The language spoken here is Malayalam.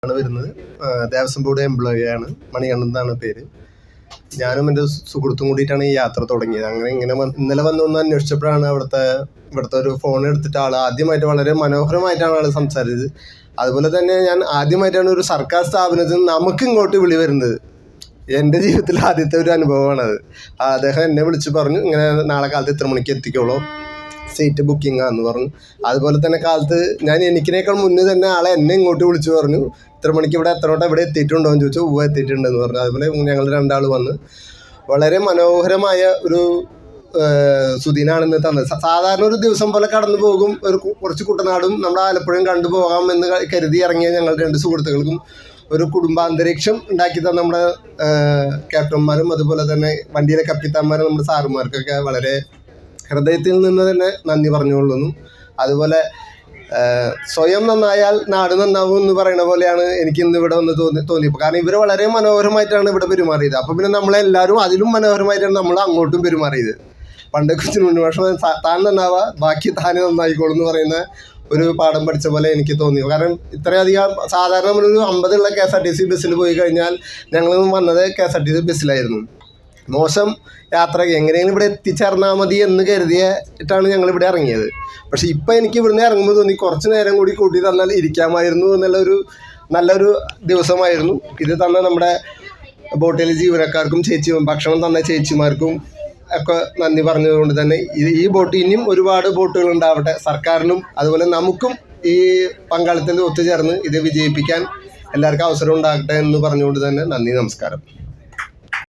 ആണ് വരുന്നത്. ദേവസ്വം ബോർഡ് എംപ്ലോയിയാണ്, മണികണ്ഠൻ എന്നാണ് പേര്. ഞാനും എൻ്റെ സുഹൃത്തും കൂടിയിട്ടാണ് ഈ യാത്ര തുടങ്ങിയത്. അങ്ങനെ ഇന്നലെ വന്നൊന്ന് അന്വേഷിച്ചപ്പോഴാണ് ഇവിടുത്തെ ഒരു ഫോൺ എടുത്തിട്ട് ആദ്യമായിട്ട് വളരെ മനോഹരമായിട്ടാണ് ആൾ സംസാരിച്ചത്. അതുപോലെ തന്നെ ഞാൻ ആദ്യമായിട്ടാണ് ഒരു സർക്കാർ സ്ഥാപനത്തിൽ നിന്ന് നമുക്ക് ഇങ്ങോട്ട് വിളി വരുന്നത്. എൻ്റെ ജീവിതത്തിൽ ആദ്യത്തെ ഒരു അനുഭവമാണത്. അദ്ദേഹം എന്നെ വിളിച്ച് പറഞ്ഞു, ഇങ്ങനെ നാളെ കാലത്ത് ഇത്ര മണിക്ക് എത്തിക്കോളൂ, സീറ്റ് ബുക്കിംഗ് ആണെന്ന് പറഞ്ഞു. അതുപോലെ തന്നെ കാലത്ത് എനിക്കിനേക്കാൾ മുന്നേ തന്നെ ആളെ എന്നെ ഇങ്ങോട്ട് വിളിച്ച് പറഞ്ഞു, ഇത്ര മണിക്ക് ഇവിടെ ഇവിടെ എത്തിയിട്ടുണ്ടോ എന്ന് ചോദിച്ചു. എത്തിയിട്ടുണ്ടെന്ന് പറഞ്ഞു. അതുപോലെ ഞങ്ങൾ രണ്ടാൾ വന്ന് വളരെ മനോഹരമായ ഒരു സുദിനാണ് ഇന്ന് തന്നത്. സാധാരണ ഒരു ദിവസം പോലെ കടന്നു പോകും, കുറച്ച് കുട്ടനാടും നമ്മുടെ ആലപ്പുഴയും കണ്ടുപോകാം എന്ന് കരുതി ഇറങ്ങിയ ഞങ്ങൾ രണ്ട് സുഹൃത്തുക്കൾക്കും ഒരു കുടുംബാന്തരീക്ഷം ഉണ്ടാക്കി തന്ന നമ്മുടെ ക്യാപ്റ്റന്മാരും അതുപോലെ തന്നെ വണ്ടിയിലെ കപ്പിത്താന്മാരും നമ്മുടെ സാറുമാർക്കൊക്കെ വളരെ ഹൃദയത്തിൽ നിന്ന് തന്നെ നന്ദി പറഞ്ഞുകൊള്ളുന്നു. അതുപോലെ സ്വയം നന്നായാൽ നാട് നന്നാവും എന്ന് പറയുന്ന പോലെയാണ് എനിക്ക് ഇന്ന് ഇവിടെ വന്ന് തോന്നിയപ്പോൾ. കാരണം ഇവർ വളരെ മനോഹരമായിട്ടാണ് ഇവിടെ പെരുമാറിയത്. അപ്പോൾ പിന്നെ നമ്മളെല്ലാവരും അതിലും മനോഹരമായിട്ടാണ് നമ്മൾ അങ്ങോട്ടും പെരുമാറിയത്. പണ്ട് കൊച്ചിന് മുന്നേ പക്ഷേ താൻ നന്നാവുക, ബാക്കി താനെ നന്നായിക്കോളും എന്ന് പറയുന്ന ഒരു പാഠം പഠിച്ച പോലെ എനിക്ക് തോന്നി. കാരണം ഇത്രയധികം സാധാരണ നമ്മളൊരു 50 KSRTC ബസ്സിൽ പോയി കഴിഞ്ഞാൽ ഞങ്ങൾ വന്നത് KSRTC ബസ്സിലായിരുന്നു. മോശം യാത്ര, എങ്ങനെയെങ്കിലും ഇവിടെ എത്തിച്ചേർന്നാൽ മതി എന്ന് കരുതിയിട്ടാണ് ഞങ്ങളിവിടെ ഇറങ്ങിയത്. പക്ഷേ ഇപ്പം എനിക്ക് ഇവിടുന്ന് ഇറങ്ങുമ്പോൾ തോന്നി കുറച്ച് നേരം കൂടി കൂട്ടി തന്നാൽ ഇരിക്കാമായിരുന്നു എന്നുള്ളൊരു നല്ലൊരു ദിവസമായിരുന്നു. ഇത് തന്ന നമ്മുടെ ബോട്ടിലെ ജീവനക്കാർക്കും ഭക്ഷണം തന്ന ചേച്ചിമാർക്കും ഒക്കെ നന്ദി പറഞ്ഞതുകൊണ്ട് തന്നെ ഈ ബോട്ട് ഇനിയും ഒരുപാട് ബോട്ടുകൾ ഉണ്ടാവട്ടെ. സർക്കാരിനും അതുപോലെ നമുക്കും ഈ പങ്കാളിത്തത്തിൽ ഒത്തുചേർന്ന് ഇത് വിജയിപ്പിക്കാൻ എല്ലാവർക്കും അവസരം ഉണ്ടാകട്ടെ എന്ന് പറഞ്ഞുകൊണ്ട് തന്നെ നന്ദി, നമസ്കാരം.